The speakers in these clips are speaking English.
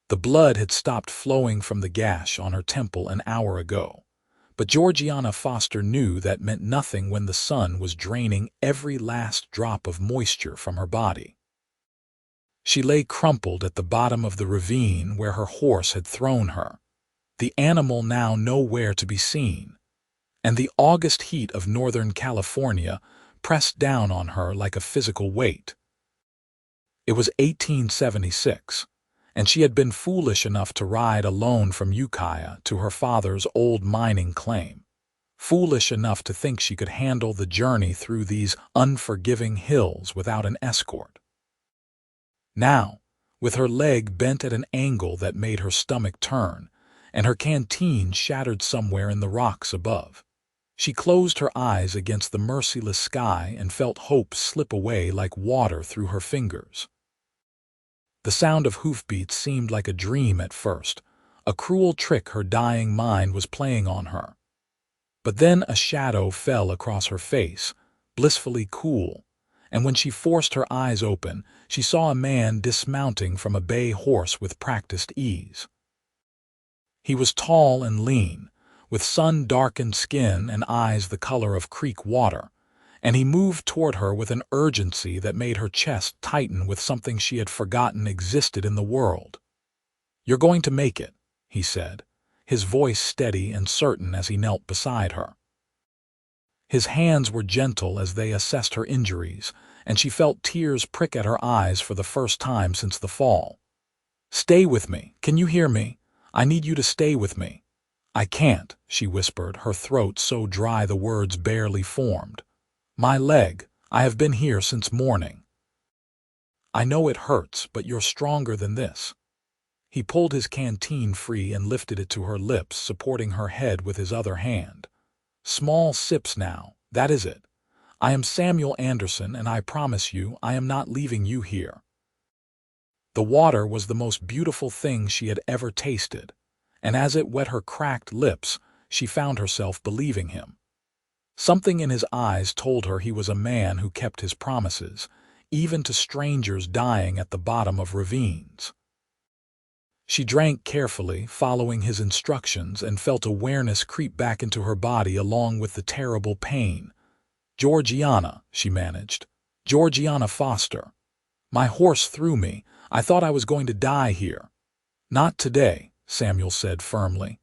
The blood had stopped flowing from the gash on her temple an hour ago. But Georgiana Foster knew that meant nothing when the sun was draining every last drop of moisture from her body. She lay crumpled at the bottom of the ravine where her horse had thrown her, the animal now nowhere to be seen, and the August heat of Northern California pressed down on her like a physical weight. It was 1876, and she had been foolish enough to ride alone from Ukiah to her father's old mining claim, foolish enough to think she could handle the journey through these unforgiving hills without an escort. Now, with her leg bent at an angle that made her stomach turn, and her canteen shattered somewhere in the rocks above, she closed her eyes against the merciless sky and felt hope slip away like water through her fingers. The sound of hoofbeats seemed like a dream at first, a cruel trick her dying mind was playing on her. But then a shadow fell across her face, blissfully cool, and when she forced her eyes open, she saw a man dismounting from a bay horse with practiced ease. He was tall and lean, with sun-darkened skin and eyes the color of creek water, and he moved toward her with an urgency that made her chest tighten with something she had forgotten existed in the world. "You're going to make it," he said, his voice steady and certain as he knelt beside her. His hands were gentle as they assessed her injuries, and she felt tears prick at her eyes for the first time since the fall. "Stay with me. Can you hear me? I need you to stay with me." "I can't," she whispered, her throat so dry the words barely formed. "My leg. I have been here since morning." "I know it hurts, but you're stronger than this." He pulled his canteen free and lifted it to her lips, supporting her head with his other hand. "Small sips now, that is it. I am Samuel Anderson, and I promise you I am not leaving you here." The water was the most beautiful thing she had ever tasted, and as it wet her cracked lips, she found herself believing him. Something in his eyes told her he was a man who kept his promises, even to strangers dying at the bottom of ravines. She drank carefully, following his instructions, and felt awareness creep back into her body along with the terrible pain. "Georgiana," she managed. "Georgiana Foster. My horse threw me. I thought I was going to die here." "Not today," Samuel said firmly.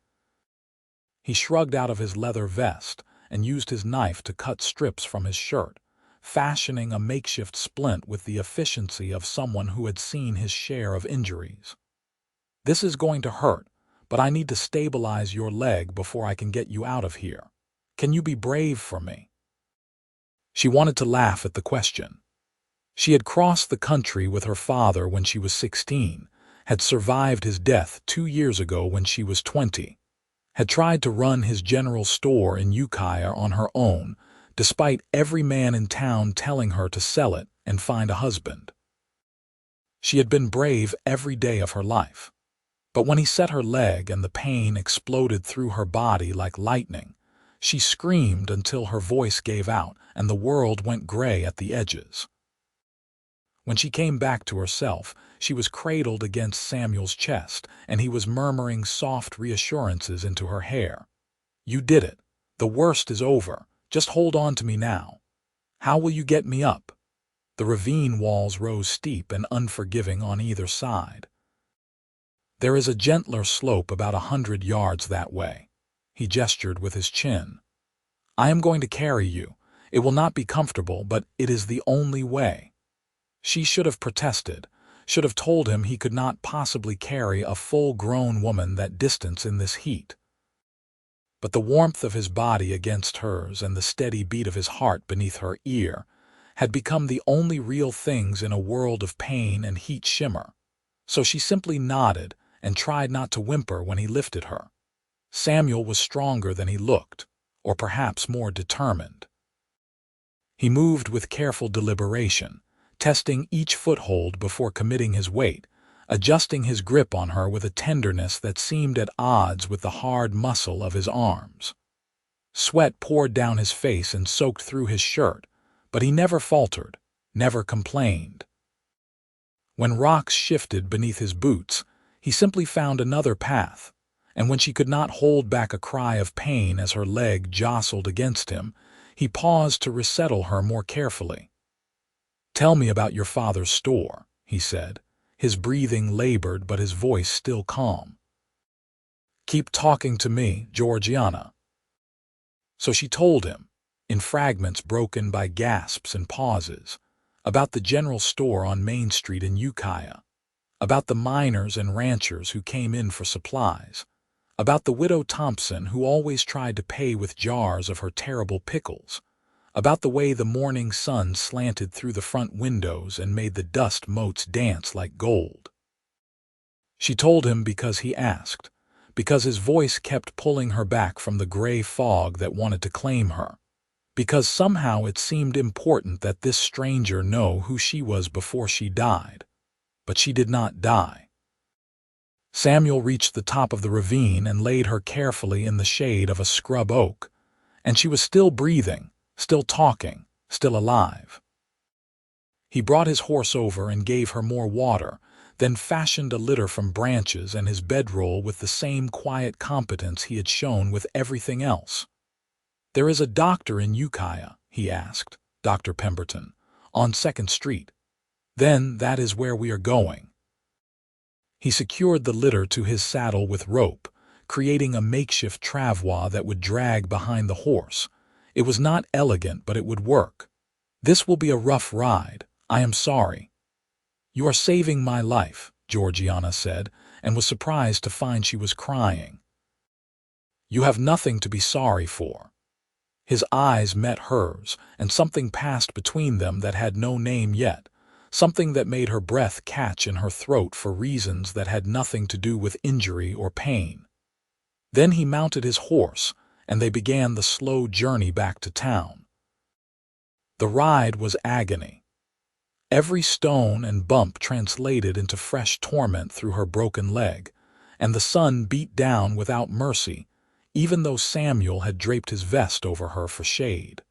He shrugged out of his leather vest and used his knife to cut strips from his shirt, fashioning a makeshift splint with the efficiency of someone who had seen his share of injuries. "This is going to hurt, but I need to stabilize your leg before I can get you out of here. Can you be brave for me?" She wanted to laugh at the question. She had crossed the country with her father when she was 16, had survived his death 2 years ago when she was 20, had tried to run his general store in Ukiah on her own, despite every man in town telling her to sell it and find a husband. She had been brave every day of her life. But when he set her leg and the pain exploded through her body like lightning, she screamed until her voice gave out and the world went gray at the edges. When she came back to herself, she was cradled against Samuel's chest, and he was murmuring soft reassurances into her hair. "You did it. The worst is over. Just hold on to me now. How will you get me up?" The ravine walls rose steep and unforgiving on either side. "There is a gentler slope about 100 yards that way." He gestured with his chin. "I am going to carry you. It will not be comfortable, but it is the only way." She should have protested, should have told him he could not possibly carry a full-grown woman that distance in this heat. But the warmth of his body against hers and the steady beat of his heart beneath her ear had become the only real things in a world of pain and heat shimmer. So she simply nodded and tried not to whimper when he lifted her. Samuel was stronger than he looked, or perhaps more determined. He moved with careful deliberation, testing each foothold before committing his weight, adjusting his grip on her with a tenderness that seemed at odds with the hard muscle of his arms. Sweat poured down his face and soaked through his shirt, but he never faltered, never complained. When rocks shifted beneath his boots, He simply found another path, and when she could not hold back a cry of pain as her leg jostled against him, he paused to resettle her more carefully. "Tell me about your father's store," he said, his breathing labored but his voice still calm. "Keep talking to me, Georgiana." So she told him, in fragments broken by gasps and pauses, about the general store on Main Street in Ukiah, about the miners and ranchers who came in for supplies, about the widow Thompson who always tried to pay with jars of her terrible pickles, about the way the morning sun slanted through the front windows and made the dust motes dance like gold. She told him because he asked, because his voice kept pulling her back from the gray fog that wanted to claim her, because somehow it seemed important that this stranger know who she was before she died. But she did not die. Samuel reached the top of the ravine and laid her carefully in the shade of a scrub oak, and she was still breathing, still talking, still alive. He brought his horse over and gave her more water, then fashioned a litter from branches and his bedroll with the same quiet competence he had shown with everything else. "There is a doctor in Ukiah," he asked, "Dr. Pemberton, on 2nd Street. Then that is where we are going." He secured the litter to his saddle with rope, creating a makeshift travois that would drag behind the horse. It was not elegant, but it would work. "This will be a rough ride. I am sorry." "You are saving my life," Georgiana said, and was surprised to find she was crying. "You have nothing to be sorry for." His eyes met hers, and something passed between them that had no name yet, something that made her breath catch in her throat for reasons that had nothing to do with injury or pain. Then he mounted his horse, and they began the slow journey back to town. The ride was agony. Every stone and bump translated into fresh torment through her broken leg, and the sun beat down without mercy, even though Samuel had draped his vest over her for shade.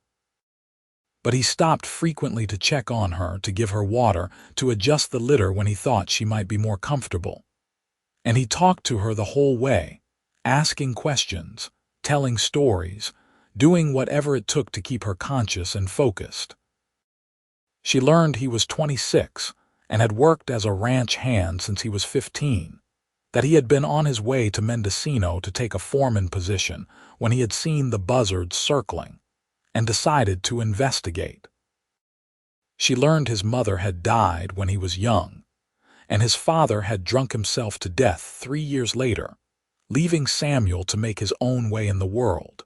But he stopped frequently to check on her, to give her water, to adjust the litter when he thought she might be more comfortable. And he talked to her the whole way, asking questions, telling stories, doing whatever it took to keep her conscious and focused. She learned he was 26 and had worked as a ranch hand since he was 15, that he had been on his way to Mendocino to take a foreman position when he had seen the buzzards circling, and decided to investigate. She learned his mother had died when he was young, and his father had drunk himself to death 3 years later, leaving Samuel to make his own way in the world.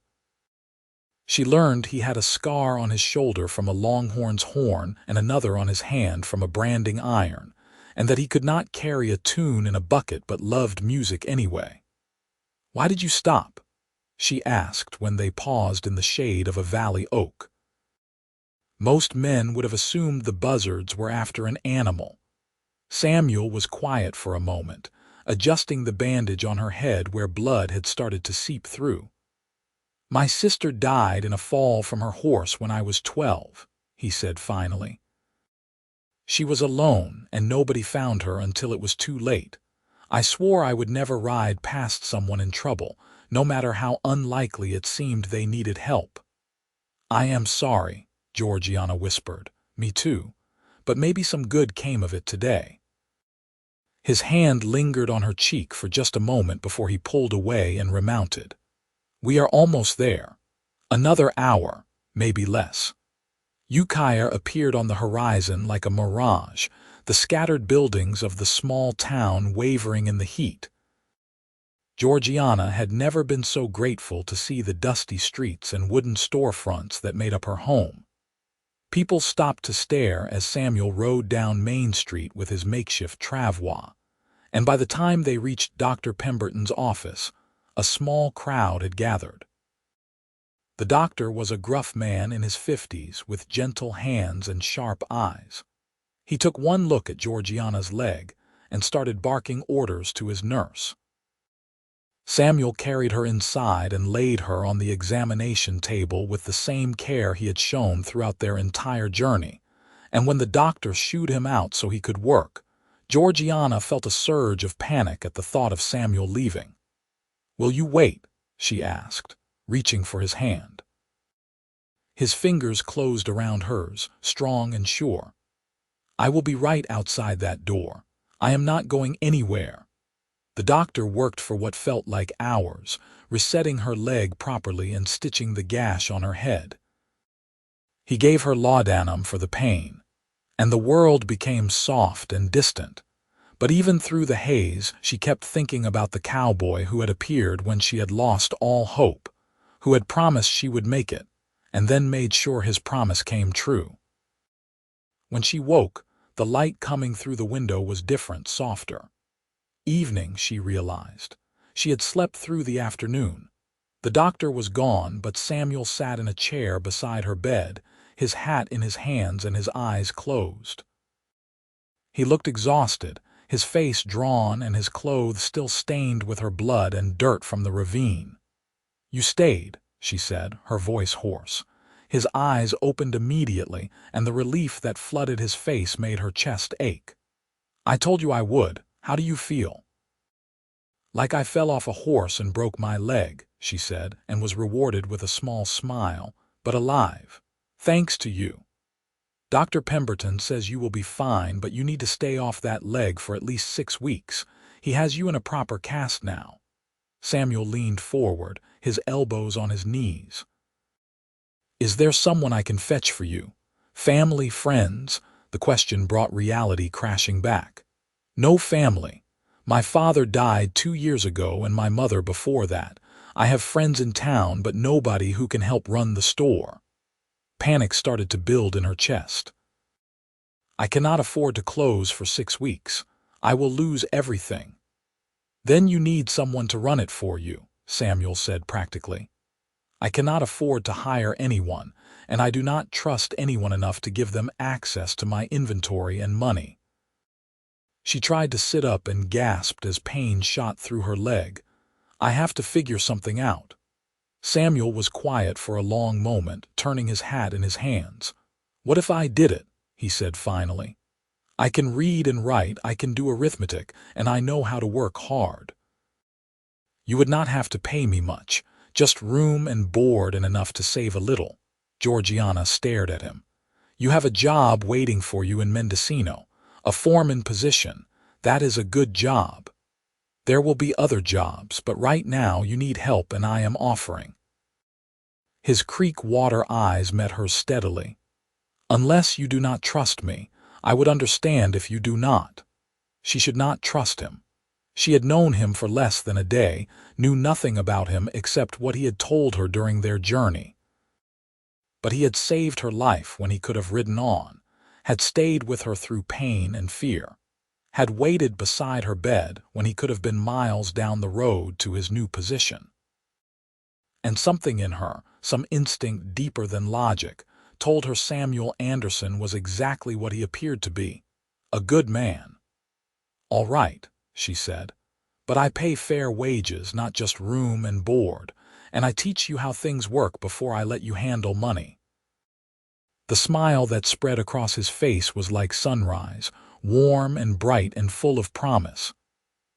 She learned he had a scar on his shoulder from a longhorn's horn and another on his hand from a branding iron, and that he could not carry a tune in a bucket but loved music anyway. "Why did you stop?" she asked when they paused in the shade of a valley oak. Most men would have assumed the buzzards were after an animal. Samuel was quiet for a moment, adjusting the bandage on her head where blood had started to seep through. "My sister died in a fall from her horse when I was 12, he said finally. "She was alone, and nobody found her until it was too late. I swore I would never ride past someone in trouble, no matter how unlikely it seemed they needed help." "I am sorry," Georgiana whispered. "Me too. But maybe some good came of it today." His hand lingered on her cheek for just a moment before he pulled away and remounted. "We are almost there. Another hour, maybe less." Ukiah appeared on the horizon like a mirage, the scattered buildings of the small town wavering in the heat. Georgiana had never been so grateful to see the dusty streets and wooden storefronts that made up her home. People stopped to stare as Samuel rode down Main Street with his makeshift travois, and by the time they reached Dr. Pemberton's office, a small crowd had gathered. The doctor was a gruff man in his 50s with gentle hands and sharp eyes. He took one look at Georgiana's leg and started barking orders to his nurse. Samuel carried her inside and laid her on the examination table with the same care he had shown throughout their entire journey, and when the doctor shooed him out so he could work, Georgiana felt a surge of panic at the thought of Samuel leaving. "Will you wait?" she asked, reaching for his hand. His fingers closed around hers, strong and sure. "I will be right outside that door. I am not going anywhere." The doctor worked for what felt like hours, resetting her leg properly and stitching the gash on her head. He gave her laudanum for the pain, and the world became soft and distant. But even through the haze, she kept thinking about the cowboy who had appeared when she had lost all hope, who had promised she would make it, and then made sure his promise came true. When she woke, the light coming through the window was different, softer. Evening, she realized. She had slept through the afternoon. The doctor was gone, but Samuel sat in a chair beside her bed, his hat in his hands and his eyes closed. He looked exhausted, his face drawn and his clothes still stained with her blood and dirt from the ravine. "You stayed," she said, her voice hoarse. His eyes opened immediately, and the relief that flooded his face made her chest ache. "I told you I would. How do you feel?" "Like I fell off a horse and broke my leg," she said, and was rewarded with a small smile, "but alive. Thanks to you. Dr. Pemberton says you will be fine, but you need to stay off that leg for at least 6 weeks. He has you in a proper cast now." Samuel leaned forward, his elbows on his knees. "Is there someone I can fetch for you? Family, friends?" The question brought reality crashing back. "No family. My father died 2 years ago and my mother before that. I have friends in town, but nobody who can help run the store." Panic started to build in her chest. "I cannot afford to close for 6 weeks. I will lose everything." "Then you need someone to run it for you," Samuel said practically. "I cannot afford to hire anyone, and I do not trust anyone enough to give them access to my inventory and money." She tried to sit up and gasped as pain shot through her leg. "I have to figure something out." Samuel was quiet for a long moment, turning his hat in his hands. "What if I did it?" he said finally. "I can read and write, I can do arithmetic, and I know how to work hard. You would not have to pay me much, just room and board and enough to save a little." Georgiana stared at him. "You have a job waiting for you in Mendocino, a foreman position. That is a good job. There will be other jobs, but right now you need help and I am offering." His creek water eyes met hers steadily. "Unless you do not trust me, I would understand if you do not." She should not trust him. She had known him for less than a day, knew nothing about him except what he had told her during their journey. But he had saved her life when he could have ridden on, had stayed with her through pain and fear, had waited beside her bed when he could have been miles down the road to his new position. And something in her, some instinct deeper than logic, told her Samuel Anderson was exactly what he appeared to be, a good man. "All right," she said, "but I pay fair wages, not just room and board, and I teach you how things work before I let you handle money." The smile that spread across his face was like sunrise, warm and bright and full of promise.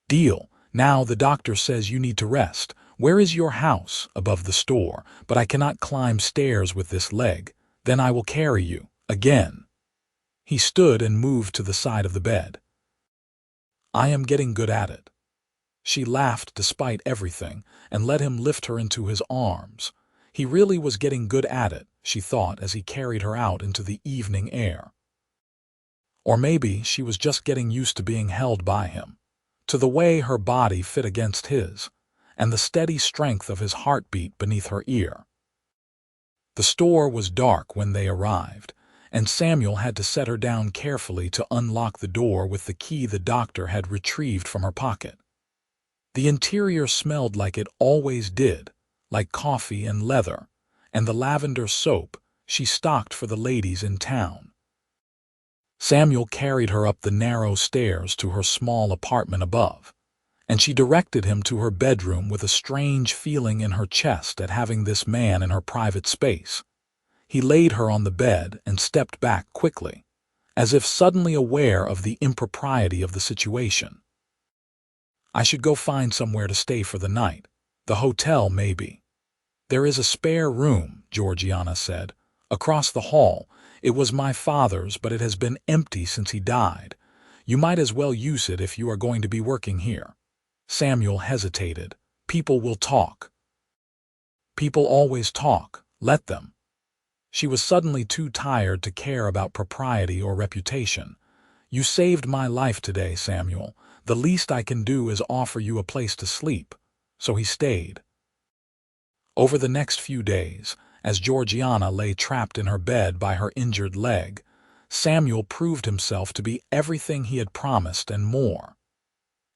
"Deal. Now the doctor says you need to rest. Where is your house?" "Above the store, but I cannot climb stairs with this leg. Then I will carry you." Again. He stood and moved to the side of the bed. "I am getting good at it." She laughed despite everything and let him lift her into his arms. He really was getting good at it, she thought as he carried her out into the evening air. Or maybe she was just getting used to being held by him, to the way her body fit against his, and the steady strength of his heartbeat beneath her ear. The store was dark when they arrived, and Samuel had to set her down carefully to unlock the door with the key the doctor had retrieved from her pocket. The interior smelled like it always did, like coffee and leather, and the lavender soap she stocked for the ladies in town. Samuel carried her up the narrow stairs to her small apartment above, and she directed him to her bedroom with a strange feeling in her chest at having this man in her private space. He laid her on the bed and stepped back quickly, as if suddenly aware of the impropriety of the situation. "I should go find somewhere to stay for the night. The hotel, maybe." "There is a spare room," Georgiana said, "across the hall. It was my father's, but it has been empty since he died. You might as well use it if you are going to be working here." Samuel hesitated. "People will talk." "People always talk. Let them." She was suddenly too tired to care about propriety or reputation. "You saved my life today, Samuel. The least I can do is offer you a place to sleep." So he stayed. Over the next few days, as Georgiana lay trapped in her bed by her injured leg, Samuel proved himself to be everything he had promised and more.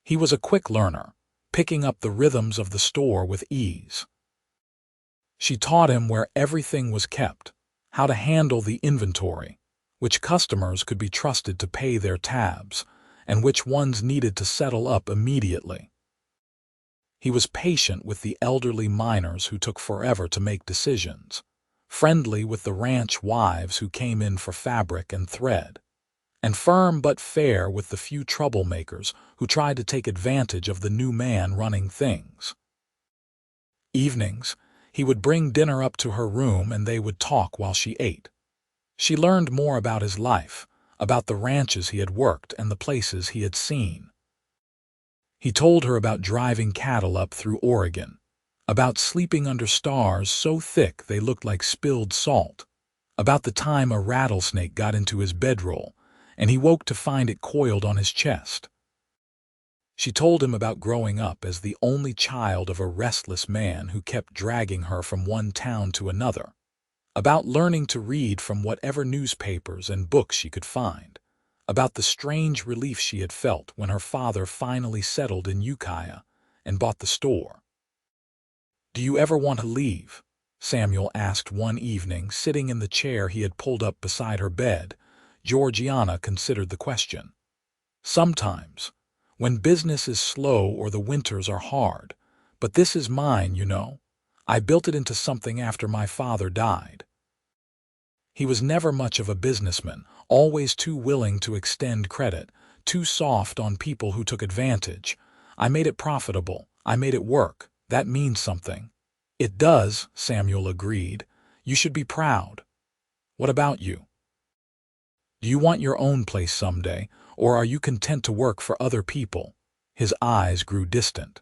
He was a quick learner, picking up the rhythms of the store with ease. She taught him where everything was kept, how to handle the inventory, which customers could be trusted to pay their tabs, and which ones needed to settle up immediately. He was patient with the elderly miners who took forever to make decisions, friendly with the ranch wives who came in for fabric and thread, and firm but fair with the few troublemakers who tried to take advantage of the new man running things. Evenings, he would bring dinner up to her room and they would talk while she ate. She learned more about his life, about the ranches he had worked and the places he had seen. He told her about driving cattle up through Oregon, about sleeping under stars so thick they looked like spilled salt, about the time a rattlesnake got into his bedroll and he woke to find it coiled on his chest. She told him about growing up as the only child of a restless man who kept dragging her from one town to another, about learning to read from whatever newspapers and books she could find, about the strange relief she had felt when her father finally settled in Ukiah and bought the store. "Do you ever want to leave?" Samuel asked one evening, sitting in the chair he had pulled up beside her bed. Georgiana considered the question. "Sometimes, when business is slow or the winters are hard, but this is mine, you know. I built it into something after my father died." He was never much of a businessman, always too willing to extend credit, too soft on people who took advantage. "I made it profitable. I made it work. That means something." "It does," Samuel agreed. "You should be proud." "What about you? Do you want your own place someday, or are you content to work for other people?" His eyes grew distant.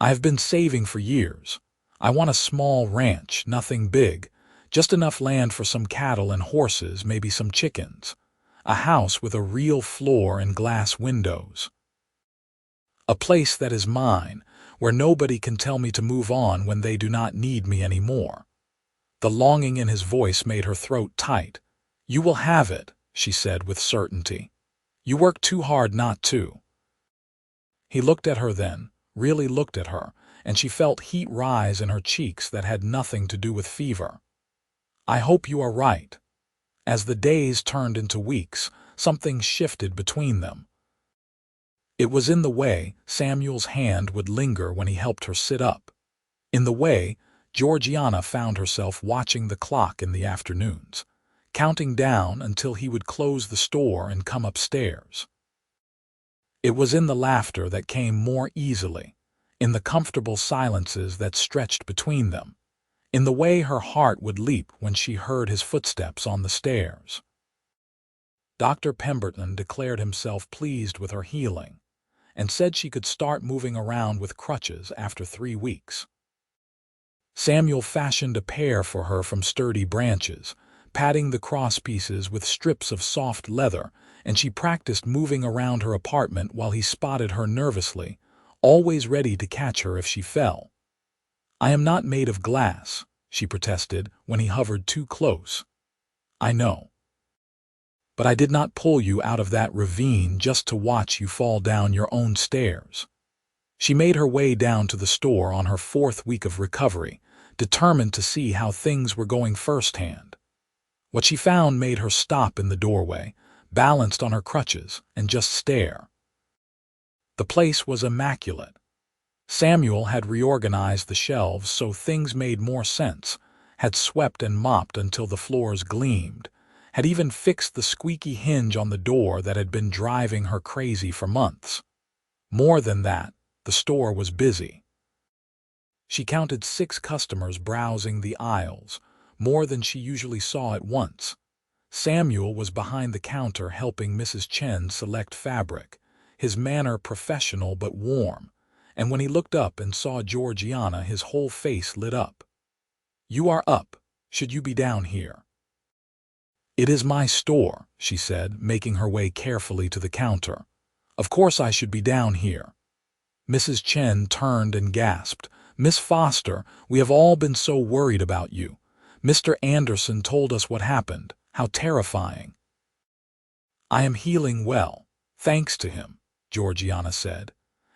"I have been saving for years. I want a small ranch, nothing big. Just enough land for some cattle and horses, maybe some chickens. A house with a real floor and glass windows. A place that is mine, where nobody can tell me to move on when they do not need me anymore." The longing in his voice made her throat tight. "You will have it," she said with certainty. "You work too hard not to." He looked at her then, really looked at her, and she felt heat rise in her cheeks that had nothing to do with fever. "I hope you are right." As the days turned into weeks, something shifted between them. It was in the way Samuel's hand would linger when he helped her sit up. In the way Georgiana found herself watching the clock in the afternoons, counting down until he would close the store and come upstairs. It was in the laughter that came more easily, in the comfortable silences that stretched between them, in the way her heart would leap when she heard his footsteps on the stairs. Dr. Pemberton declared himself pleased with her healing, and said she could start moving around with crutches after 3 weeks. Samuel fashioned a pair for her from sturdy branches, padding the crosspieces with strips of soft leather, and she practiced moving around her apartment while he spotted her nervously, always ready to catch her if she fell. "I am not made of glass," she protested when he hovered too close. "I know. But I did not pull you out of that ravine just to watch you fall down your own stairs." She made her way down to the store on her 4th week of recovery, determined to see how things were going firsthand. What she found made her stop in the doorway, balanced on her crutches, and just stare. The place was immaculate. Samuel had reorganized the shelves so things made more sense, had swept and mopped until the floors gleamed, had even fixed the squeaky hinge on the door that had been driving her crazy for months. More than that, the store was busy. She counted 6 customers browsing the aisles, more than she usually saw at once. Samuel was behind the counter helping Mrs. Chen select fabric, his manner professional but warm, and when he looked up and saw Georgiana, his whole face lit up. "You are up. Should you be down here?" "It is my store," she said, making her way carefully to the counter. "Of course I should be down here." Mrs. Chen turned and gasped, "Miss Foster, we have all been so worried about you. Mr. Anderson told us what happened. How terrifying." "I am healing well, thanks to him," Georgiana said,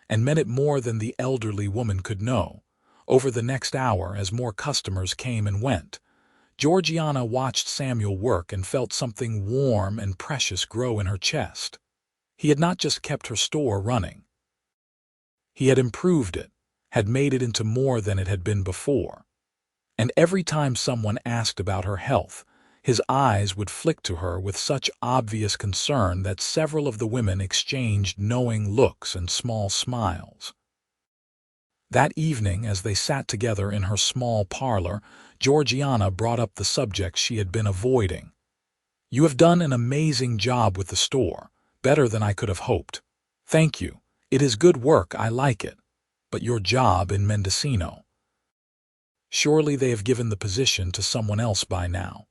and meant it more than the elderly woman could know. Over the next hour, as more customers came and went, Georgiana watched Samuel work and felt something warm and precious grow in her chest. He had not just kept her store running. He had improved it, had made it into more than it had been before. And every time someone asked about her health, his eyes would flick to her with such obvious concern that several of the women exchanged knowing looks and small smiles. That evening, as they sat together in her small parlor, Georgiana brought up the subject she had been avoiding. "You have done an amazing job with the store, better than I could have hoped. Thank you. It is good work, I like it. But your job in Mendocino. Surely they have given the position to someone else by now."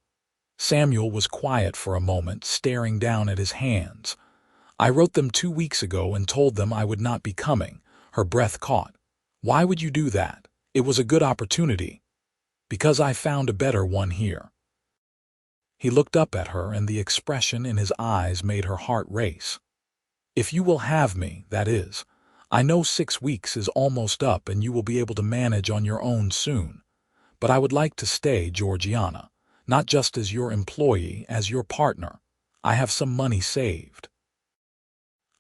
Samuel was quiet for a moment, staring down at his hands. "I wrote them 2 weeks ago and told them I would not be coming." Her breath caught. "Why would you do that? It was a good opportunity." "Because I found a better one here." He looked up at her, and the expression in his eyes made her heart race. "If you will have me, that is. I know 6 weeks is almost up and you will be able to manage on your own soon. But I would like to stay, Georgiana. Not just as your employee, as your partner. I have some money saved.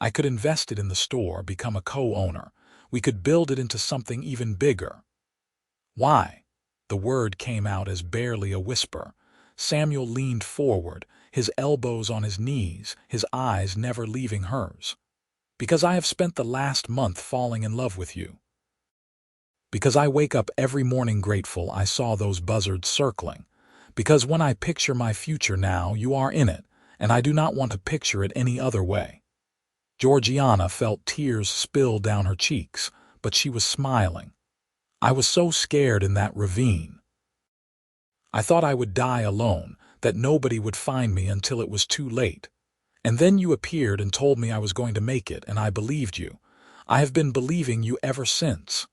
I could invest it in the store, become a co-owner. We could build it into something even bigger." "Why?" The word came out as barely a whisper. Samuel leaned forward, his elbows on his knees, his eyes never leaving hers. "Because I have spent the last month falling in love with you. Because I wake up every morning grateful I saw those buzzards circling. Because when I picture my future now, you are in it, and I do not want to picture it any other way." Georgiana felt tears spill down her cheeks, but she was smiling. "I was so scared in that ravine. I thought I would die alone, that nobody would find me until it was too late. And then you appeared and told me I was going to make it, and I believed you. I have been believing you ever since."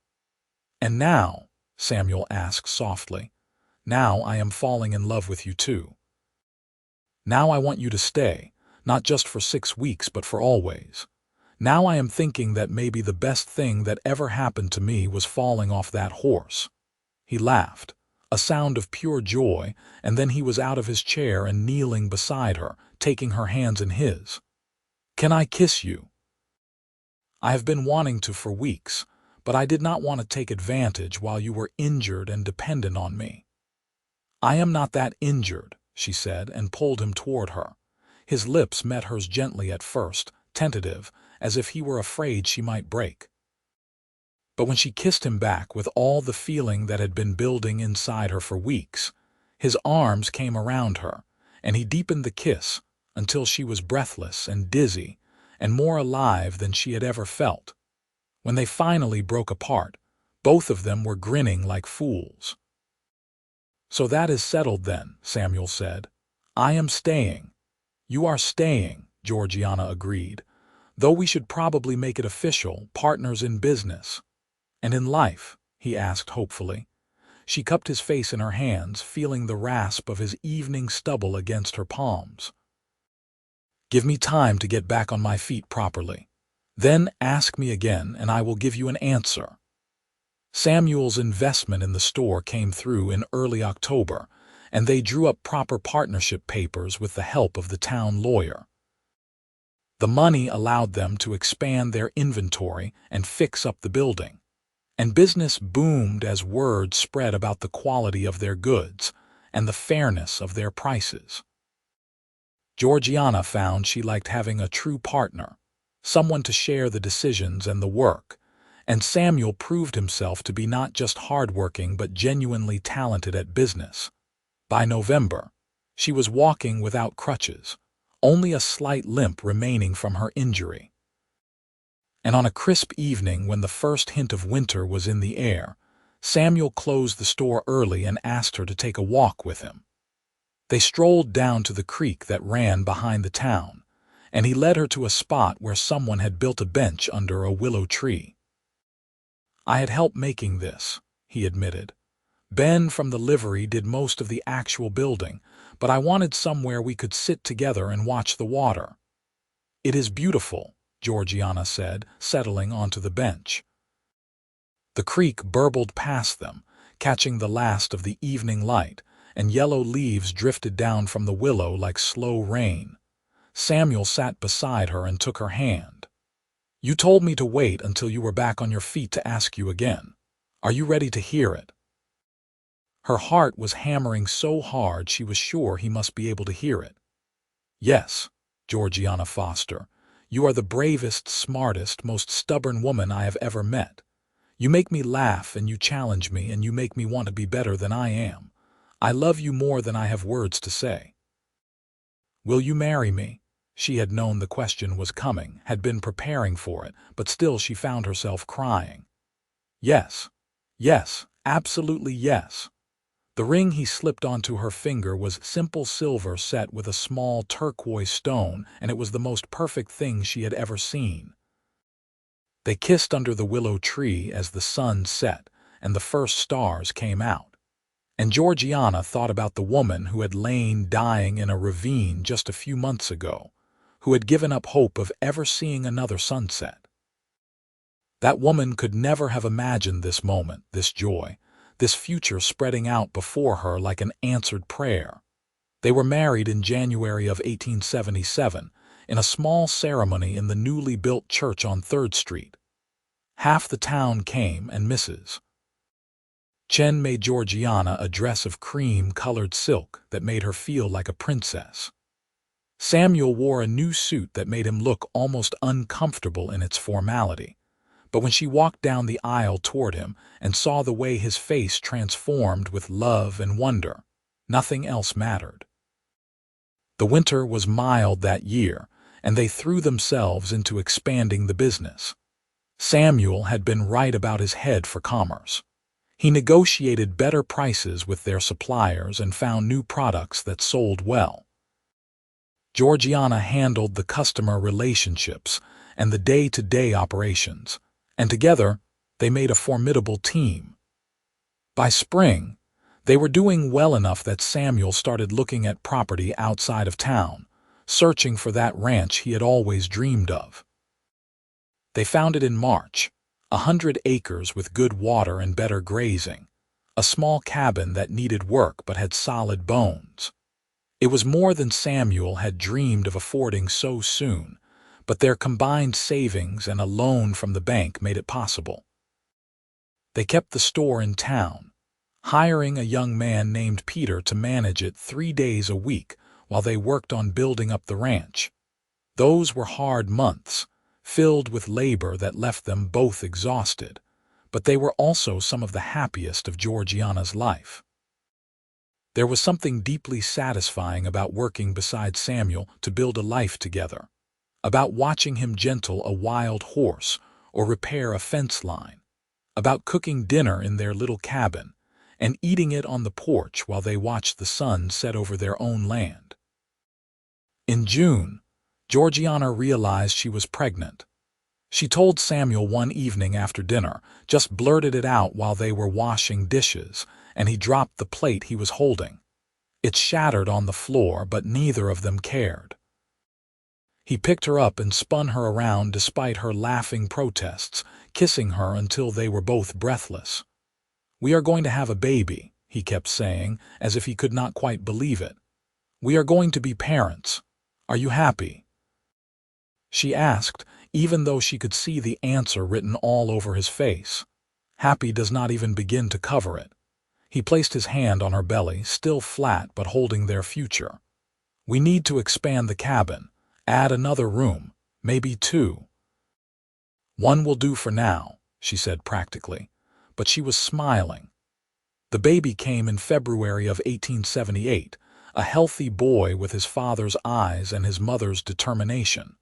"And now," Samuel asked softly, "now I am falling in love with you too. Now I want you to stay, not just for 6 weeks but for always. Now I am thinking that maybe the best thing that ever happened to me was falling off that horse." He laughed, a sound of pure joy, and then he was out of his chair and kneeling beside her, taking her hands in his. "Can I kiss you?" "I have been wanting to for weeks, but I did not want to take advantage while you were injured and dependent on me." "I am not that injured," she said, and pulled him toward her. His lips met hers gently at first, tentative, as if he were afraid she might break. But when she kissed him back with all the feeling that had been building inside her for weeks, his arms came around her, and he deepened the kiss until she was breathless and dizzy and more alive than she had ever felt. When they finally broke apart, both of them were grinning like fools. "So that is settled then," Samuel said. "I am staying." "You are staying," Georgiana agreed, "though we should probably make it official, partners in business." "And in life?" he asked hopefully. She cupped his face in her hands, feeling the rasp of his evening stubble against her palms. "Give me time to get back on my feet properly. Then ask me again, and I will give you an answer." Samuel's investment in the store came through in early October, and they drew up proper partnership papers with the help of the town lawyer. The money allowed them to expand their inventory and fix up the building, and business boomed as word spread about the quality of their goods and the fairness of their prices. Georgiana found she liked having a true partner, someone to share the decisions and the work, and Samuel proved himself to be not just hardworking but genuinely talented at business. By November, she was walking without crutches, only a slight limp remaining from her injury. And on a crisp evening when the first hint of winter was in the air, Samuel closed the store early and asked her to take a walk with him. They strolled down to the creek that ran behind the town, and he led her to a spot where someone had built a bench under a willow tree. "I had helped making this," he admitted. "Ben from the livery did most of the actual building, but I wanted somewhere we could sit together and watch the water." "It is beautiful," Georgiana said, settling onto the bench. The creek burbled past them, catching the last of the evening light, and yellow leaves drifted down from the willow like slow rain. Samuel sat beside her and took her hand. "You told me to wait until you were back on your feet to ask you again. Are you ready to hear it?" Her heart was hammering so hard she was sure he must be able to hear it. "Yes, Georgiana Foster, you are the bravest, smartest, most stubborn woman I have ever met. You make me laugh and you challenge me and you make me want to be better than I am. I love you more than I have words to say." "Will you marry me?" She had known the question was coming, had been preparing for it, but still she found herself crying. "Yes, yes, absolutely yes." The ring he slipped onto her finger was simple silver set with a small turquoise stone, and it was the most perfect thing she had ever seen. They kissed under the willow tree as the sun set and the first stars came out. And Georgiana thought about the woman who had lain dying in a ravine just a few months ago, who had given up hope of ever seeing another sunset. That woman could never have imagined this moment, this joy, this future spreading out before her like an answered prayer. They were married in January of 1877, in a small ceremony in the newly built church on 3rd Street. Half the town came, and Mrs. Chen made Georgiana a dress of cream-colored silk that made her feel like a princess. Samuel wore a new suit that made him look almost uncomfortable in its formality, but when she walked down the aisle toward him and saw the way his face transformed with love and wonder, nothing else mattered. The winter was mild that year, and they threw themselves into expanding the business. Samuel had been right about his head for commerce. He negotiated better prices with their suppliers and found new products that sold well. Georgiana handled the customer relationships and the day-to-day operations, and together they made a formidable team. By spring, they were doing well enough that Samuel started looking at property outside of town, searching for that ranch he had always dreamed of. They found it in March, 100 acres with good water and better grazing, a small cabin that needed work but had solid bones. It was more than Samuel had dreamed of affording so soon, but their combined savings and a loan from the bank made it possible. They kept the store in town, hiring a young man named Peter to manage it 3 days a week while they worked on building up the ranch. Those were hard months, filled with labor that left them both exhausted, but they were also some of the happiest of Georgiana's life. There was something deeply satisfying about working beside Samuel to build a life together, about watching him gentle a wild horse or repair a fence line, about cooking dinner in their little cabin and eating it on the porch while they watched the sun set over their own land. In June, Georgiana realized she was pregnant. She told Samuel one evening after dinner, just blurted it out while they were washing dishes, and he dropped the plate he was holding. It shattered on the floor, but neither of them cared. He picked her up and spun her around despite her laughing protests, kissing her until they were both breathless. "We are going to have a baby," he kept saying, as if he could not quite believe it. "We are going to be parents. Are you happy?" She asked, even though she could see the answer written all over his face. Happy does not even begin to cover it. He placed his hand on her belly, still flat but holding their future. We need to expand the cabin, add another room, maybe two. One will do for now, she said practically, but she was smiling. The baby came in February of 1878, a healthy boy with his father's eyes and his mother's determination.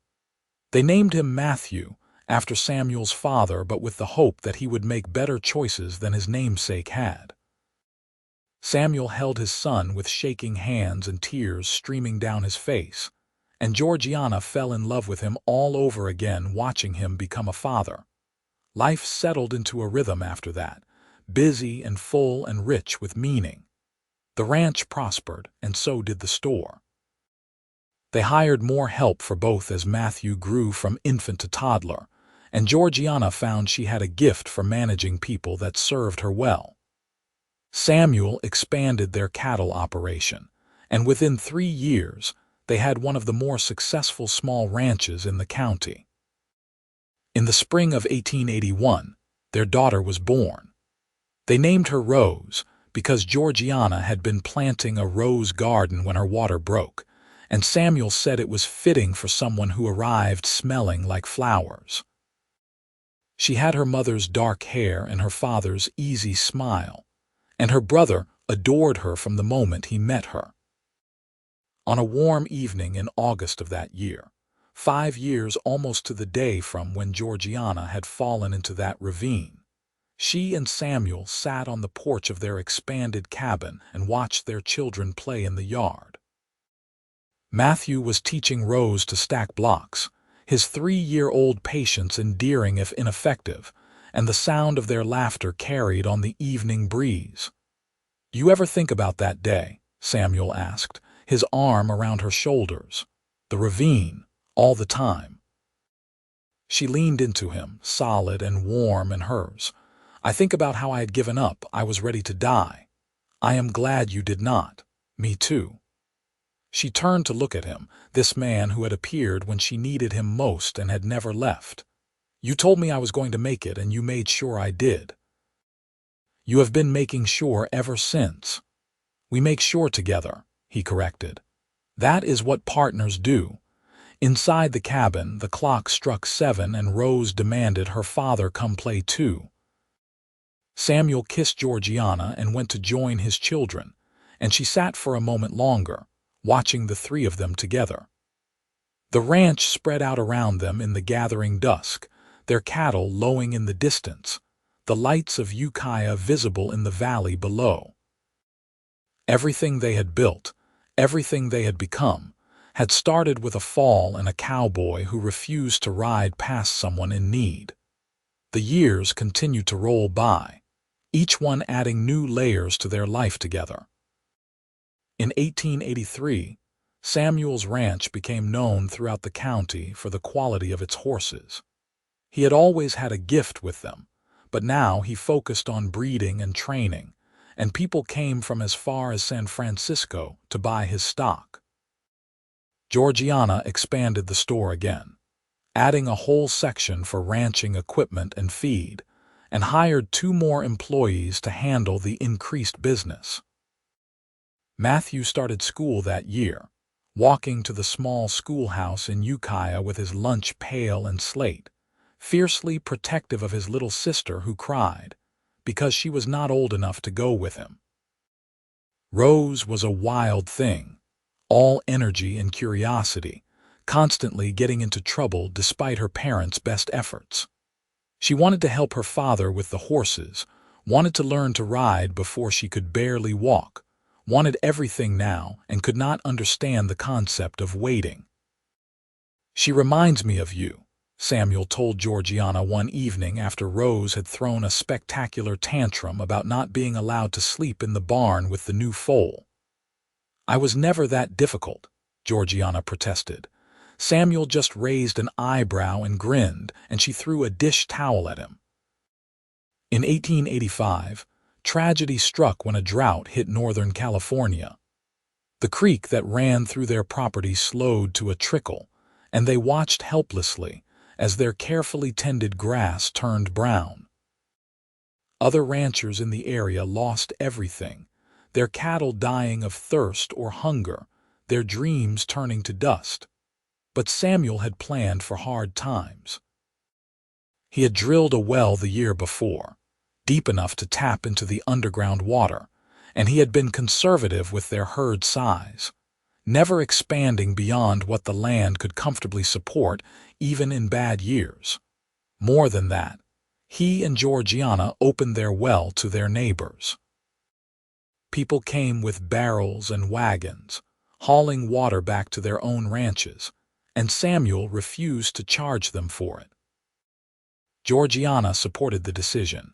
They named him Matthew, after Samuel's father, but with the hope that he would make better choices than his namesake had. Samuel held his son with shaking hands and tears streaming down his face, and Georgiana fell in love with him all over again watching him become a father. Life settled into a rhythm after that, busy and full and rich with meaning. The ranch prospered, and so did the store. They hired more help for both as Matthew grew from infant to toddler, and Georgiana found she had a gift for managing people that served her well. Samuel expanded their cattle operation, and within 3 years, they had one of the more successful small ranches in the county. In the spring of 1881, their daughter was born. They named her Rose because Georgiana had been planting a rose garden when her water broke, and Samuel said it was fitting for someone who arrived smelling like flowers. She had her mother's dark hair and her father's easy smile, and her brother adored her from the moment he met her. On a warm evening in August of that year, 5 years almost to the day from when Georgiana had fallen into that ravine, she and Samuel sat on the porch of their expanded cabin and watched their children play in the yard. Matthew was teaching Rose to stack blocks, his 3-year-old patience endearing if ineffective, and the sound of their laughter carried on the evening breeze. "You ever think about that day?" Samuel asked, his arm around her shoulders. "The ravine, all the time." She leaned into him, solid and warm in hers. "I think about how I had given up, I was ready to die. I am glad you did not. Me too." She turned to look at him, this man who had appeared when she needed him most and had never left. "You told me I was going to make it, and you made sure I did." "You have been making sure ever since." "We make sure together," he corrected. "That is what partners do." Inside the cabin, the clock struck 7 and Rose demanded her father come play too. Samuel kissed Georgiana and went to join his children, and she sat for a moment longer, watching the 3 of them together. The ranch spread out around them in the gathering dusk, their cattle lowing in the distance, the lights of Ukiah visible in the valley below. Everything they had built, everything they had become, had started with a fall and a cowboy who refused to ride past someone in need. The years continued to roll by, each one adding new layers to their life together. In 1883, Samuel's ranch became known throughout the county for the quality of its horses. He had always had a gift with them, but now he focused on breeding and training, and people came from as far as San Francisco to buy his stock. Georgiana expanded the store again, adding a whole section for ranching equipment and feed, and hired 2 more employees to handle the increased business. Matthew started school that year, walking to the small schoolhouse in Ukiah with his lunch pail and slate, fiercely protective of his little sister who cried, because she was not old enough to go with him. Rose was a wild thing, all energy and curiosity, constantly getting into trouble despite her parents' best efforts. She wanted to help her father with the horses, wanted to learn to ride before she could barely walk, wanted everything now and could not understand the concept of waiting. "She reminds me of you," Samuel told Georgiana one evening after Rose had thrown a spectacular tantrum about not being allowed to sleep in the barn with the new foal. "I was never that difficult," Georgiana protested. Samuel just raised an eyebrow and grinned, and she threw a dish towel at him. In 1885, tragedy struck when a drought hit Northern California. The creek that ran through their property slowed to a trickle, and they watched helplessly as their carefully tended grass turned brown. Other ranchers in the area lost everything, their cattle dying of thirst or hunger, their dreams turning to dust. But Samuel had planned for hard times. He had drilled a well the year before, deep enough to tap into the underground water, and he had been conservative with their herd size, never expanding beyond what the land could comfortably support, even in bad years. More than that, he and Georgiana opened their well to their neighbors. People came with barrels and wagons, hauling water back to their own ranches, and Samuel refused to charge them for it. Georgiana supported the decision,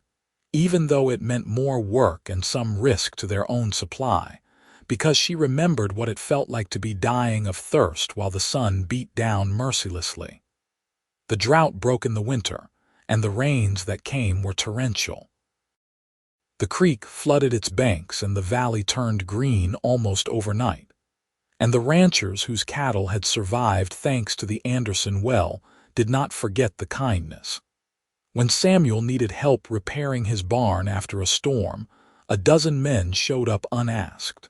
even though it meant more work and some risk to their own supply, because she remembered what it felt like to be dying of thirst while the sun beat down mercilessly. The drought broke in the winter, and the rains that came were torrential. The creek flooded its banks and the valley turned green almost overnight, and the ranchers whose cattle had survived thanks to the Anderson well did not forget the kindness. When Samuel needed help repairing his barn after a storm, a dozen men showed up unasked.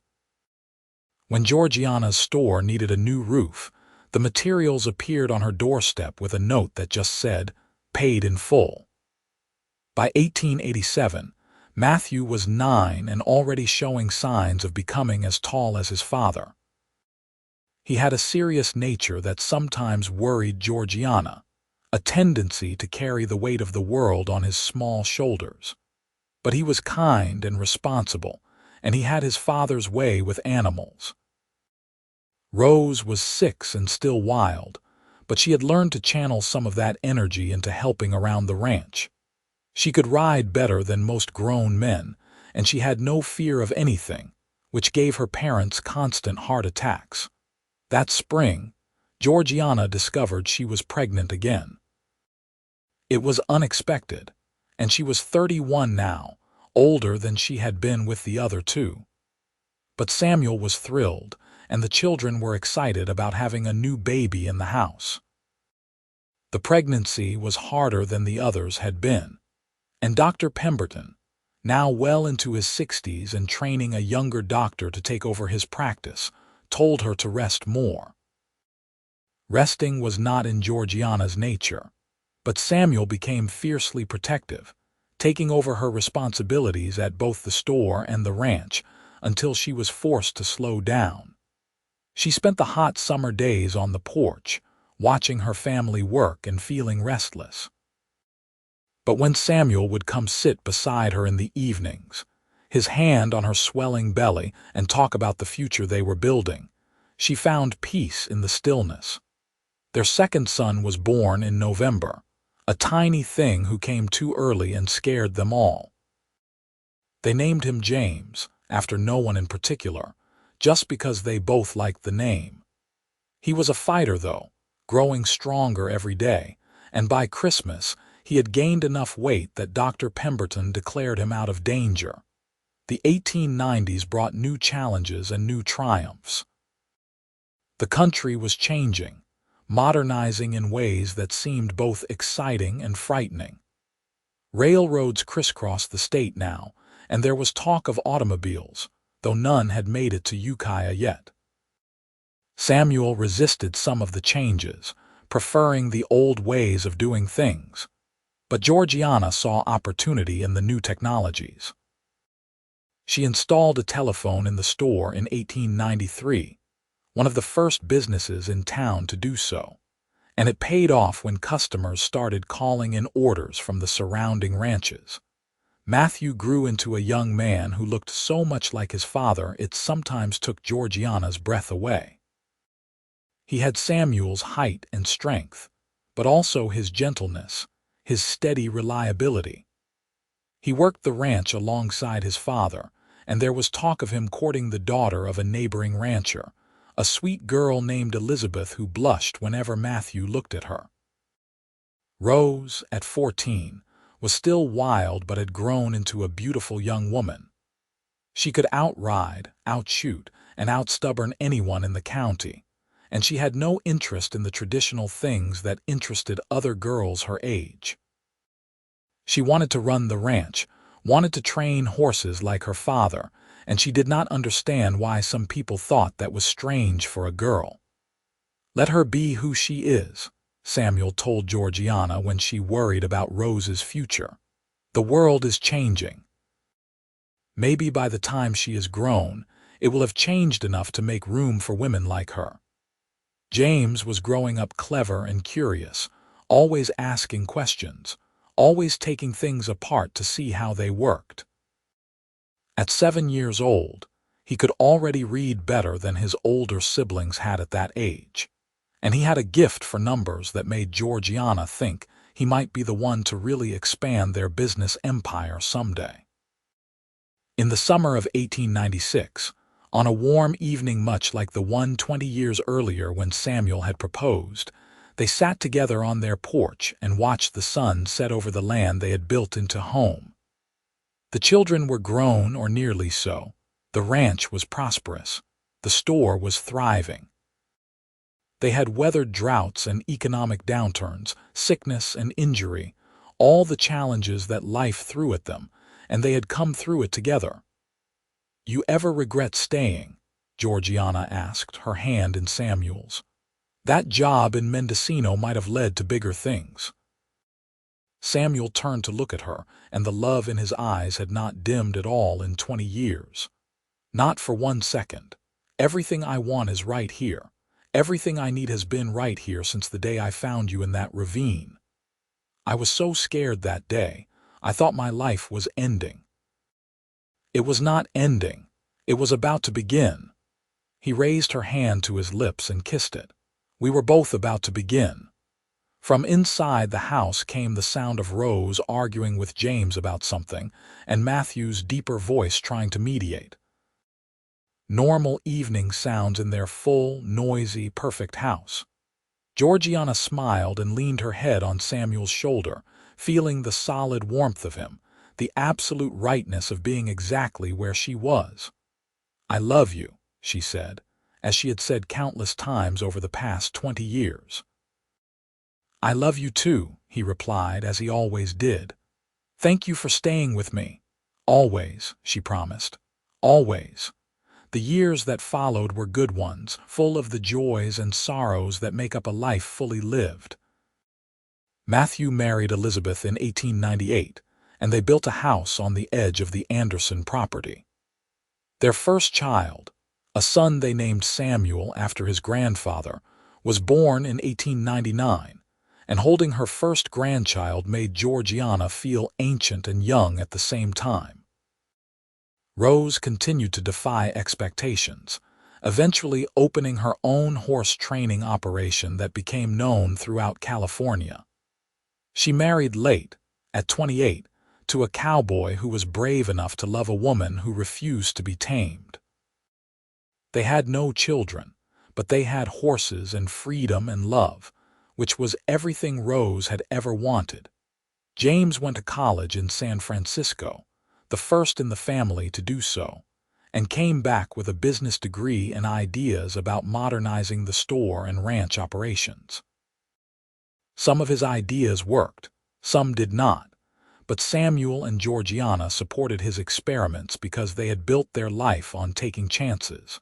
When Georgiana's store needed a new roof, the materials appeared on her doorstep with a note that just said, "Paid in full." By 1887, Matthew was 9 and already showing signs of becoming as tall as his father. He had a serious nature that sometimes worried Georgiana, a tendency to carry the weight of the world on his small shoulders. But he was kind and responsible, and he had his father's way with animals. Rose was 6 and still wild, but she had learned to channel some of that energy into helping around the ranch. She could ride better than most grown men, and she had no fear of anything, which gave her parents constant heart attacks. That spring, Georgiana discovered she was pregnant again. It was unexpected, and she was 31 now, older than she had been with the other two. But Samuel was thrilled, and the children were excited about having a new baby in the house. The pregnancy was harder than the others had been, and Dr. Pemberton, now well into his 60s and training a younger doctor to take over his practice, told her to rest more. Resting was not in Georgiana's nature, but Samuel became fiercely protective, taking over her responsibilities at both the store and the ranch until she was forced to slow down. She spent the hot summer days on the porch, watching her family work and feeling restless. But when Samuel would come sit beside her in the evenings, his hand on her swelling belly, and talk about the future they were building, she found peace in the stillness. Their second son was born in November, a tiny thing who came too early and scared them all. They named him James, after no one in particular, just because they both liked the name. He was a fighter, though, growing stronger every day, and by Christmas he had gained enough weight that Dr. Pemberton declared him out of danger. The 1890s brought new challenges and new triumphs. The country was changing, modernizing in ways that seemed both exciting and frightening. Railroads crisscrossed the state now, and there was talk of automobiles, though none had made it to Ukiah yet. Samuel resisted some of the changes, preferring the old ways of doing things, but Georgiana saw opportunity in the new technologies. She installed a telephone in the store in 1893, one of the first businesses in town to do so, and it paid off when customers started calling in orders from the surrounding ranches. Matthew grew into a young man who looked so much like his father it sometimes took Georgiana's breath away. He had Samuel's height and strength, but also his gentleness, his steady reliability. He worked the ranch alongside his father, and there was talk of him courting the daughter of a neighboring rancher, a sweet girl named Elizabeth who blushed whenever Matthew looked at her. Rose, at 14, was still wild but had grown into a beautiful young woman. She could outride, outshoot, and outstubborn anyone in the county, and she had no interest in the traditional things that interested other girls her age. She wanted to run the ranch, wanted to train horses like her father, and she did not understand why some people thought that was strange for a girl. "Let her be who she is," Samuel told Georgiana when she worried about Rose's future. "The world is changing. Maybe by the time she is grown, it will have changed enough to make room for women like her." James was growing up clever and curious, always asking questions, always taking things apart to see how they worked. At 7 years old, he could already read better than his older siblings had at that age, and he had a gift for numbers that made Georgiana think he might be the one to really expand their business empire someday. In the summer of 1896, on a warm evening much like the one 20 years earlier when Samuel had proposed, they sat together on their porch and watched the sun set over the land they had built into home. The children were grown, or nearly so. The ranch was prosperous. The store was thriving. They had weathered droughts and economic downturns, sickness and injury, all the challenges that life threw at them, and they had come through it together. "You ever regret staying?" Georgiana asked, her hand in Samuel's. "That job in Mendocino might have led to bigger things." Samuel turned to look at her, and the love in his eyes had not dimmed at all in 20 years. "Not for 1 second. Everything I want is right here. Everything I need has been right here since the day I found you in that ravine. I was so scared that day. I thought my life was ending." "It was not ending. It was about to begin." He raised her hand to his lips and kissed it. "We were both about to begin." From inside the house came the sound of Rose arguing with James about something, and Matthew's deeper voice trying to mediate. Normal evening sounds in their full, noisy, perfect house. Georgiana smiled and leaned her head on Samuel's shoulder, feeling the solid warmth of him, the absolute rightness of being exactly where she was. "I love you," she said, as she had said countless times over the past 20 years. "I love you too," he replied, as he always did. "Thank you for staying with me." "Always," she promised. "Always." The years that followed were good ones, full of the joys and sorrows that make up a life fully lived. Matthew married Elizabeth in 1898, and they built a house on the edge of the Anderson property. Their first child, a son they named Samuel after his grandfather, was born in 1899, and holding her first grandchild made Georgiana feel ancient and young at the same time. Rose continued to defy expectations, eventually opening her own horse training operation that became known throughout California. She married late, at 28, to a cowboy who was brave enough to love a woman who refused to be tamed. They had no children, but they had horses and freedom and love, which was everything Rose had ever wanted. James went to college in San Francisco, the first in the family to do so, and came back with a business degree and ideas about modernizing the store and ranch operations. Some of his ideas worked, some did not, but Samuel and Georgiana supported his experiments because they had built their life on taking chances.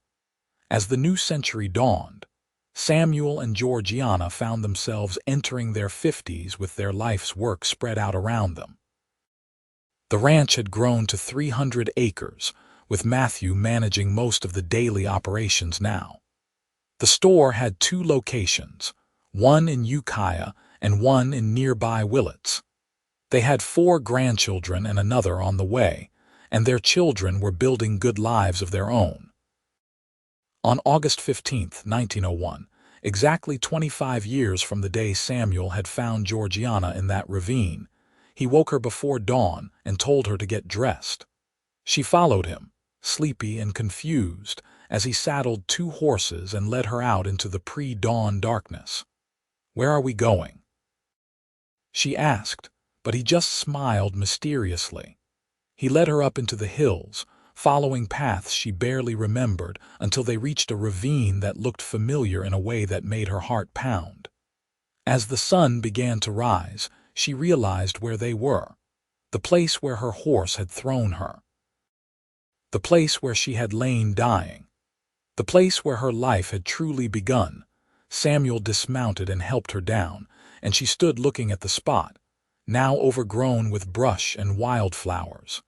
As the new century dawned, Samuel and Georgiana found themselves entering their 50s with their life's work spread out around them. The ranch had grown to 300 acres, with Matthew managing most of the daily operations now. The store had 2 locations, one in Ukiah and one in nearby Willits. They had 4 grandchildren and another on the way, and their children were building good lives of their own. On August 15, 1901, exactly 25 years from the day Samuel had found Georgiana in that ravine, he woke her before dawn and told her to get dressed. She followed him, sleepy and confused, as he saddled 2 horses and led her out into the pre-dawn darkness. "Where are we going?" she asked, but he just smiled mysteriously. He led her up into the hills, following paths she barely remembered until they reached a ravine that looked familiar in a way that made her heart pound. As the sun began to rise, she realized where they were, the place where her horse had thrown her. The place where she had lain dying. The place where her life had truly begun. Samuel dismounted and helped her down, and she stood looking at the spot, now overgrown with brush and wildflowers.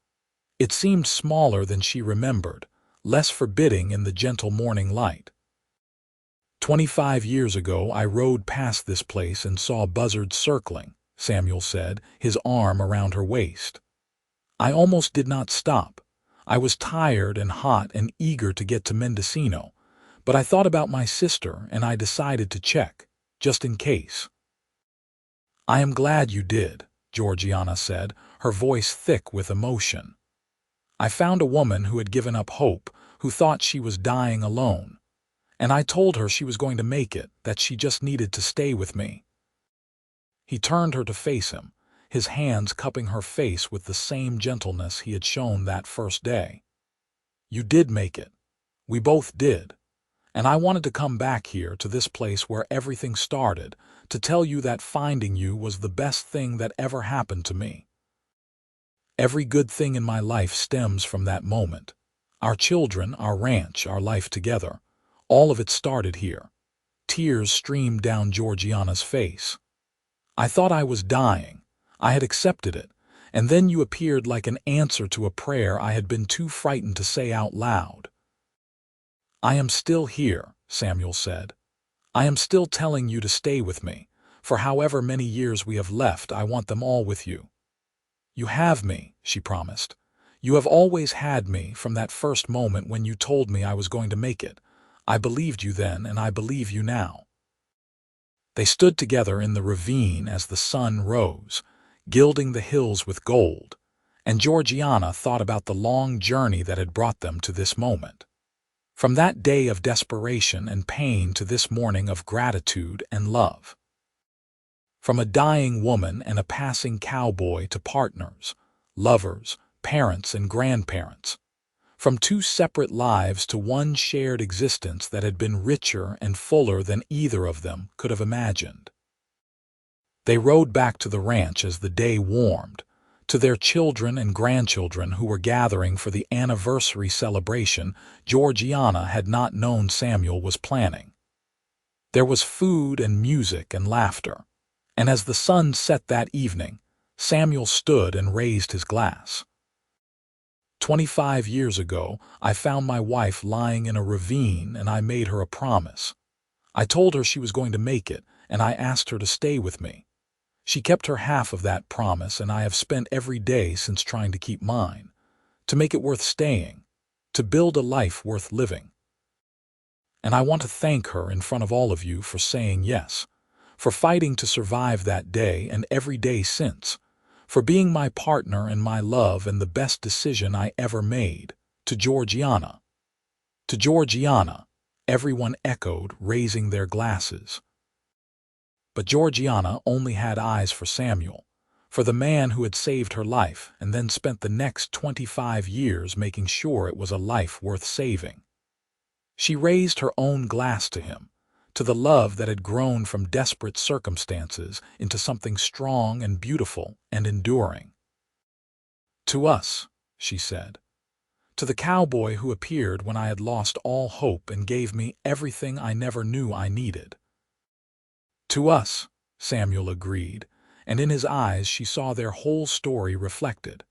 It seemed smaller than she remembered, less forbidding in the gentle morning light. 25 years ago I rode past this place and saw buzzards circling, Samuel said, his arm around her waist. I almost did not stop. I was tired and hot and eager to get to Mendocino, but I thought about my sister and I decided to check, just in case. I am glad you did, Georgiana said, her voice thick with emotion. I found a woman who had given up hope, who thought she was dying alone. And I told her she was going to make it, that she just needed to stay with me. He turned her to face him, his hands cupping her face with the same gentleness he had shown that first day. You did make it. We both did. And I wanted to come back here to this place where everything started, to tell you that finding you was the best thing that ever happened to me. Every good thing in my life stems from that moment. Our children, our ranch, our life together. All of it started here. Tears streamed down Georgiana's face. I thought I was dying. I had accepted it, and then you appeared like an answer to a prayer I had been too frightened to say out loud. I am still here, Samuel said. I am still telling you to stay with me. For however many years we have left, I want them all with you. You have me, she promised. You have always had me from that first moment when you told me I was going to make it. I believed you then, and I believe you now. They stood together in the ravine as the sun rose, gilding the hills with gold, and Georgiana thought about the long journey that had brought them to this moment. From that day of desperation and pain to this morning of gratitude and love. From a dying woman and a passing cowboy to partners, lovers, parents, and grandparents. From two separate lives to one shared existence that had been richer and fuller than either of them could have imagined. They rode back to the ranch as the day warmed, to their children and grandchildren who were gathering for the anniversary celebration Georgiana had not known Samuel was planning. There was food and music and laughter, and as the sun set that evening, Samuel stood and raised his glass. 25 years ago, I found my wife lying in a ravine and I made her a promise. I told her she was going to make it, and I asked her to stay with me. She kept her half of that promise, and I have spent every day since trying to keep mine, to make it worth staying, to build a life worth living. And I want to thank her in front of all of you for saying yes, for fighting to survive that day and every day since, for being my partner and my love and the best decision I ever made. To Georgiana. To Georgiana, everyone echoed, raising their glasses. But Georgiana only had eyes for Samuel, for the man who had saved her life and then spent the next 25 years making sure it was a life worth saving. She raised her own glass to him, to the love that had grown from desperate circumstances into something strong and beautiful and enduring. To us, she said. To the cowboy who appeared when I had lost all hope and gave me everything I never knew I needed. To us, Samuel agreed, and in his eyes she saw their whole story reflected.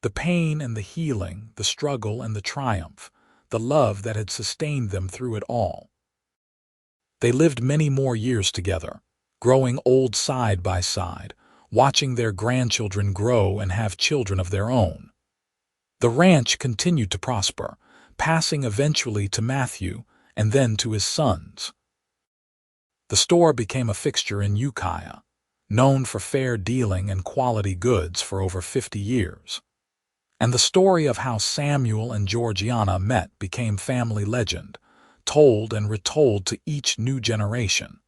The pain and the healing, the struggle and the triumph, the love that had sustained them through it all. They lived many more years together, growing old side by side, watching their grandchildren grow and have children of their own. The ranch continued to prosper, passing eventually to Matthew and then to his sons. The store became a fixture in Ukiah, known for fair dealing and quality goods for over 50 years. And the story of how Samuel and Georgiana met became family legend, told and retold to each new generation.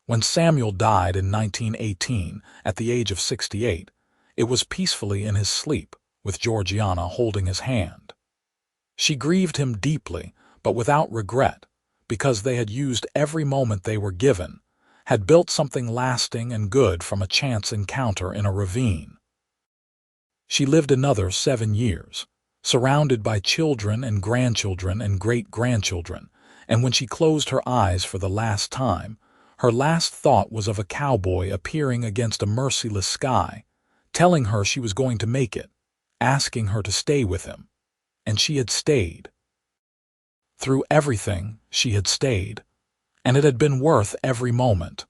When Samuel died in 1918, at the age of 68, it was peacefully in his sleep, with Georgiana holding his hand. She grieved him deeply, but without regret, because they had used every moment they were given, had built something lasting and good from a chance encounter in a ravine. She lived another 7 years, surrounded by children and grandchildren and great-grandchildren, and when she closed her eyes for the last time, her last thought was of a cowboy appearing against a merciless sky, telling her she was going to make it, asking her to stay with him. And she had stayed. Through everything, she had stayed, and it had been worth every moment.